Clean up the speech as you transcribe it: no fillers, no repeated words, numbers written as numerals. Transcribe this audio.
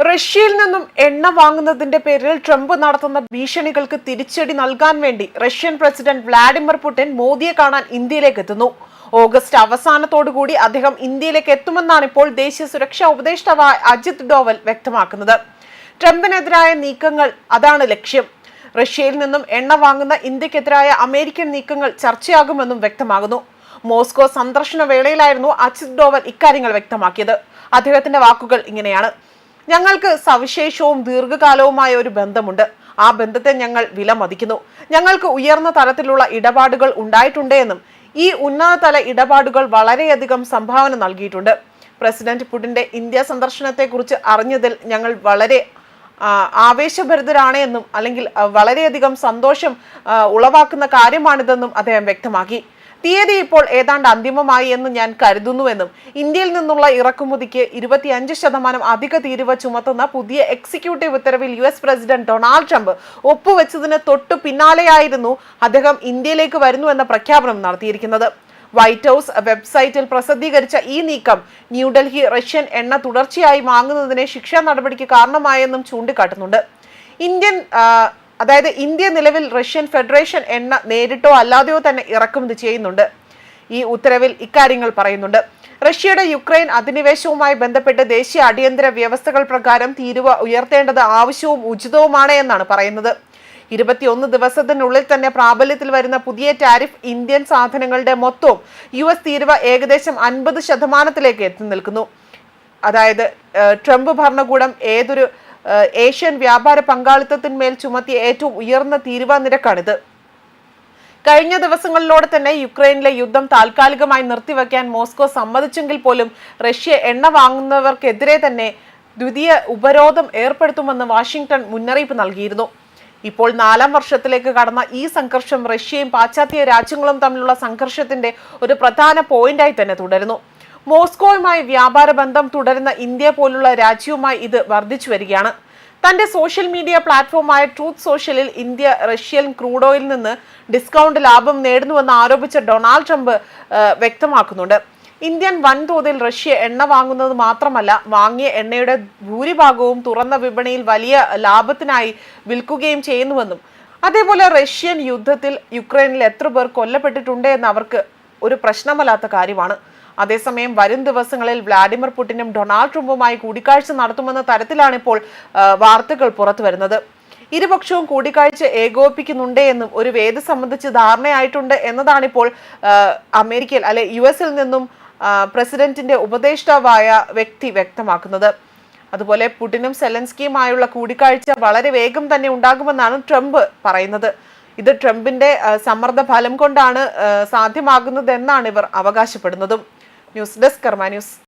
റഷ്യയിൽ നിന്നും എണ്ണ വാങ്ങുന്നതിന്റെ പേരിൽ ട്രംപ് നടത്തുന്ന ഭീഷണികൾക്ക് തിരിച്ചടി നൽകാൻ വേണ്ടി റഷ്യൻ പ്രസിഡന്റ് വ്ളാഡിമിർ പുടിൻ മോദിയെ കാണാൻ ഇന്ത്യയിലേക്ക് എത്തുന്നു. ഓഗസ്റ്റ് അവസാനത്തോടുകൂടി അദ്ദേഹം ഇന്ത്യയിലേക്ക് എത്തുമെന്നാണ് ഇപ്പോൾ ദേശീയ സുരക്ഷാ ഉപദേഷ്ടാവായ അജിത് ഡോവൽ വ്യക്തമാക്കുന്നത്. ട്രംപിനെതിരായ നീക്കങ്ങൾ അതാണ് ലക്ഷ്യം. റഷ്യയിൽ നിന്നും എണ്ണ വാങ്ങുന്ന ഇന്ത്യക്കെതിരായ അമേരിക്കൻ നീക്കങ്ങൾ ചർച്ചയാകുമെന്നും വ്യക്തമാകുന്നു. മോസ്കോ സന്ദർശന വേളയിലായിരുന്നു അജിത് ഡോവൽ ഇക്കാര്യങ്ങൾ വ്യക്തമാക്കിയത്. അദ്ദേഹത്തിന്റെ വാക്കുകൾ ഇങ്ങനെയാണ്: ഞങ്ങൾക്ക് സവിശേഷവും ദീർഘകാലവുമായ ഒരു ബന്ധമുണ്ട്. ആ ബന്ധത്തെ ഞങ്ങൾ വിലമതിക്കുന്നു. ഞങ്ങൾക്ക് ഉയർന്ന തലത്തിലുള്ള ഇടപാടുകൾ ഉണ്ടായിട്ടുണ്ട് എന്നും ഈ ഉന്നതതല ഇടപാടുകൾ വളരെയധികം സംഭാവന നൽകിയിട്ടുണ്ട്. പ്രസിഡന്റ് പുടിന്റെ ഇന്ത്യ സന്ദർശനത്തെക്കുറിച്ച് അറിഞ്ഞതിൽ ഞങ്ങൾ വളരെ ആവേശഭരിതരാണ് എന്നും അല്ലെങ്കിൽ വളരെയധികം സന്തോഷം ഉളവാക്കുന്ന കാര്യമാണിതെന്നും അദ്ദേഹം വ്യക്തമാക്കി. തീയതി ഇപ്പോൾ ഏതാണ്ട് അന്തിമമായി എന്ന് ഞാൻ കരുതുന്നുവെന്നും ഇന്ത്യയിൽ നിന്നുള്ള ഇറക്കുമതിക്ക് 25% അധിക തീരുവ ചുമത്തുന്ന പുതിയ എക്സിക്യൂട്ടീവ് ഉത്തരവിൽ US പ്രസിഡന്റ് ഡൊണാൾഡ് ട്രംപ് ഒപ്പുവെച്ചതിന് തൊട്ടു പിന്നാലെയായിരുന്നു അദ്ദേഹം ഇന്ത്യയിലേക്ക് വരുന്നുവെന്ന പ്രഖ്യാപനം നടത്തിയിരിക്കുന്നത്. വൈറ്റ് ഹൗസ് വെബ്സൈറ്റിൽ പ്രസിദ്ധീകരിച്ച ഈ നീക്കം ന്യൂഡൽഹി റഷ്യൻ എണ്ണ തുടർച്ചയായി വാങ്ങുന്നതിനെ ശിക്ഷാ നടപടിക്ക് കാരണമായെന്നും ചൂണ്ടിക്കാട്ടുന്നുണ്ട്. ഇന്ത്യ നിലവിൽ റഷ്യൻ ഫെഡറേഷൻ എണ്ണ നേരിട്ടോ അല്ലാതെയോ തന്നെ ഇറക്കുമതി ചെയ്യുന്നുണ്ട്. ഈ ഉത്തരവിൽ ഇക്കാര്യങ്ങൾ പറയുന്നുണ്ട്. റഷ്യയുടെ യുക്രൈൻ അധിനിവേശവുമായി ബന്ധപ്പെട്ട് ദേശീയ അടിയന്തര വ്യവസ്ഥകൾ പ്രകാരം തീരുവ ഉയർത്തേണ്ടത് ആവശ്യവും ഉചിതവുമാണ് എന്നാണ് പറയുന്നത്. 21 ദിവസത്തിനുള്ളിൽ തന്നെ പ്രാബല്യത്തിൽ വരുന്ന പുതിയ ടാരിഫ് ഇന്ത്യൻ സാധനങ്ങളുടെ മൊത്തവും US തീരുവ ഏകദേശം 50%-ലേക്ക് എത്തി നിൽക്കുന്നു. അതായത് ട്രംപ് ഭരണകൂടം ഏതൊരു ഏഷ്യൻ വ്യാപാര പങ്കാളിത്തത്തിന്മേൽ ചുമത്തിയ ഏറ്റവും ഉയർന്ന തീരുവ നിരക്കാണിത്. കഴിഞ്ഞ ദിവസങ്ങളിലൂടെ തന്നെ യുക്രൈനിലെ യുദ്ധം താൽക്കാലികമായി നിർത്തിവെക്കാൻ മോസ്കോ സമ്മതിച്ചെങ്കിൽ പോലും റഷ്യ എണ്ണ വാങ്ങുന്നവർക്കെതിരെ തന്നെ ദ്വിതീയ ഉപരോധം ഏർപ്പെടുത്തുമെന്ന് വാഷിംഗ്ടൺ മുന്നറിയിപ്പ് നൽകിയിരുന്നു. ഇപ്പോൾ 4ാം വർഷത്തിലേക്ക് കടന്ന ഈ സംഘർഷം റഷ്യയും പാശ്ചാത്യ രാജ്യങ്ങളും തമ്മിലുള്ള സംഘർഷത്തിന്റെ ഒരു പ്രധാന പോയിന്റായി തന്നെ തുടരുന്നു. മോസ്കോയുമായി വ്യാപാര ബന്ധം തുടരുന്ന ഇന്ത്യ പോലുള്ള രാജ്യവുമായി ഇത് വർദ്ധിച്ചു വരികയാണ്. തന്റെ സോഷ്യൽ മീഡിയ പ്ലാറ്റ്ഫോമായ ട്രൂത്ത് സോഷ്യലിൽ ഇന്ത്യ റഷ്യൻ ക്രൂഡ് ഓയിലിൽ നിന്ന് ഡിസ്കൗണ്ട് ലാഭം നേടുന്നുവെന്ന് ആരോപിച്ച ഡൊണാൾഡ് ട്രംപ് വ്യക്തമാക്കുന്നുണ്ട്. ഇന്ത്യൻ വൻതോതിൽ റഷ്യ എണ്ണ വാങ്ങുന്നത് മാത്രമല്ല, വാങ്ങിയ എണ്ണയുടെ ഭൂരിഭാഗവും തുറന്ന വിപണിയിൽ വലിയ ലാഭത്തിനായി വിൽക്കുകയും ചെയ്യുന്നുവെന്നും അതേപോലെ റഷ്യൻ യുദ്ധത്തിൽ യുക്രൈനിൽ എത്ര പേർ കൊല്ലപ്പെട്ടിട്ടുണ്ട് എന്ന് അവർക്ക് ഒരു പ്രശ്നമല്ലാത്ത കാര്യമാണ്. അതേസമയം വരും ദിവസങ്ങളിൽ വ്ളാഡിമിർ പുടിനും ഡൊണാൾഡ് ട്രംപുമായി കൂടിക്കാഴ്ച നടത്തുമെന്ന തരത്തിലാണ് ഇപ്പോൾ വാർത്തകൾ പുറത്തു വരുന്നത്. ഇരുപക്ഷവും കൂടിക്കാഴ്ച ഏകോപിപ്പിക്കുന്നുണ്ട് എന്നും ഒരു വേദി സംബന്ധിച്ച് ധാരണയായിട്ടുണ്ട് എന്നതാണിപ്പോൾ അമേരിക്കയിൽ US-ൽ നിന്നും പ്രസിഡന്റിന്റെ ഉപദേഷ്ടാവായ വ്യക്തി വ്യക്തമാക്കുന്നത്. അതുപോലെ പുടിനും സെലൻസ്കിയുമായുള്ള കൂടിക്കാഴ്ച വളരെ വേഗം തന്നെ ഉണ്ടാകുമെന്നാണ് ട്രംപ് പറയുന്നത്. ഇത് ട്രംപിന്റെ സമ്മർദ്ദ ഫലം കൊണ്ടാണ് സാധ്യമാകുന്നതെന്നാണ് ഇവർ അവകാശപ്പെടുന്നതും. ന്യൂസ് ഡെസ്ക് കർമ്മ ന്യൂസ്.